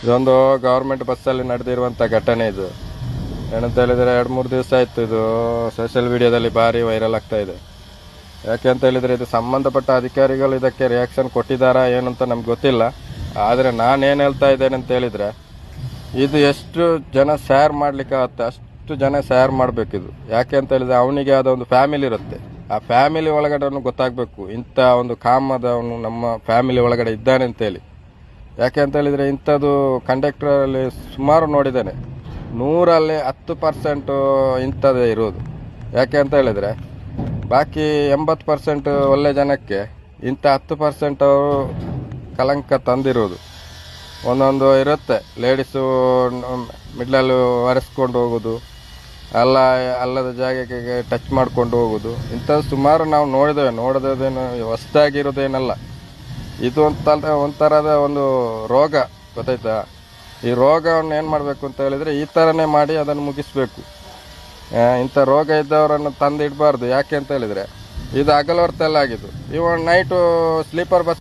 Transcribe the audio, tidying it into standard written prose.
ಇದೊಂದು ಗೌರ್ಮೆಂಟ್ ಬಸ್ಸಲ್ಲಿ ನಡೆದಿರುವಂಥ ಘಟನೆ ಇದು. ಏನಂತ ಹೇಳಿದರೆ 2-3 ದಿವಸ ಆಯಿತು ಇದು ಸೋಷಿಯಲ್ ಮೀಡಿಯಾದಲ್ಲಿ ಭಾರಿ ವೈರಲ್ ಆಗ್ತಾ ಇದೆ. ಯಾಕೆ ಅಂತ ಹೇಳಿದರೆ ಇದು ಸಂಬಂಧಪಟ್ಟ ಅಧಿಕಾರಿಗಳು ಇದಕ್ಕೆ ರಿಯಾಕ್ಷನ್ ಕೊಟ್ಟಿದ್ದಾರಾ ಏನಂತ ನಮ್ಗೆ ಗೊತ್ತಿಲ್ಲ. ಆದರೆ ನಾನೇನು ಹೇಳ್ತಾ ಇದ್ದೇನೆ ಅಂತ ಹೇಳಿದರೆ, ಇದು ಎಷ್ಟು ಜನ ಶೇರ್ ಮಾಡಲಿಕ್ಕಾಗತ್ತೆ ಅಷ್ಟು ಜನ ಶೇರ್ ಮಾಡಬೇಕಿದು. ಯಾಕೆ ಅಂತ ಹೇಳಿದರೆ ಅವನಿಗೆ ಆದ ಒಂದು ಫ್ಯಾಮಿಲಿ ಇರುತ್ತೆ. ಆ ಫ್ಯಾಮಿಲಿ ಒಳಗಡೆ ಅವನು ಗೊತ್ತಾಗಬೇಕು, ಇಂಥ ಒಂದು ಕಾಮದವನು ನಮ್ಮ ಫ್ಯಾಮಿಲಿ ಒಳಗಡೆ ಇದ್ದಾನೆ ಅಂತೇಳಿ. ಯಾಕೆ ಅಂತ ಹೇಳಿದರೆ ಇಂಥದ್ದು ಕಂಡಕ್ಟರಲ್ಲಿ ಸುಮಾರು ನೋಡಿದ್ದೇನೆ, 100ರಲ್ಲಿ 10% ಇಂಥದ್ದೇ ಇರೋದು. ಯಾಕೆ ಅಂತ ಹೇಳಿದರೆ ಬಾಕಿ 80% ಒಳ್ಳೆ ಜನಕ್ಕೆ ಇಂಥ 10% ಅವರು ಕಲಂಕ ತಂದಿರೋದು. ಒಂದೊಂದು ಇರುತ್ತೆ, ಲೇಡೀಸು ಮಿಡ್ಲಲ್ಲಿ ಒರೆಸ್ಕೊಂಡು ಹೋಗೋದು, ಅಲ್ಲದ ಜಾಗಕ್ಕೆ ಟಚ್ ಮಾಡ್ಕೊಂಡು ಹೋಗೋದು, ಇಂಥದ್ದು ಸುಮಾರು ನಾವು ನೋಡಿದೇನು ಹೊಸದಾಗಿರೋದೇನಲ್ಲ. ಇದು ಒಂಥರದ ಒಂದು ರೋಗ, ಗೊತ್ತಾಯ್ತಾ? ಈ ರೋಗವನ್ನು ಏನು ಮಾಡಬೇಕು ಅಂತ ಹೇಳಿದರೆ ಈ ಥರನೇ ಮಾಡಿ ಅದನ್ನು ಮುಗಿಸ್ಬೇಕು. ಇಂಥ ರೋಗ ಇದ್ದವರನ್ನು ತಂದು ಇಡಬಾರ್ದು. ಯಾಕೆ ಅಂತ ಹೇಳಿದರೆ ಇದು ಹಗಲು ಹೊರತೆಲ್ಲ ಆಗಿದ್ದು. ಇವ ನೈಟು ಸ್ಲೀಪರ್ ಬಸ್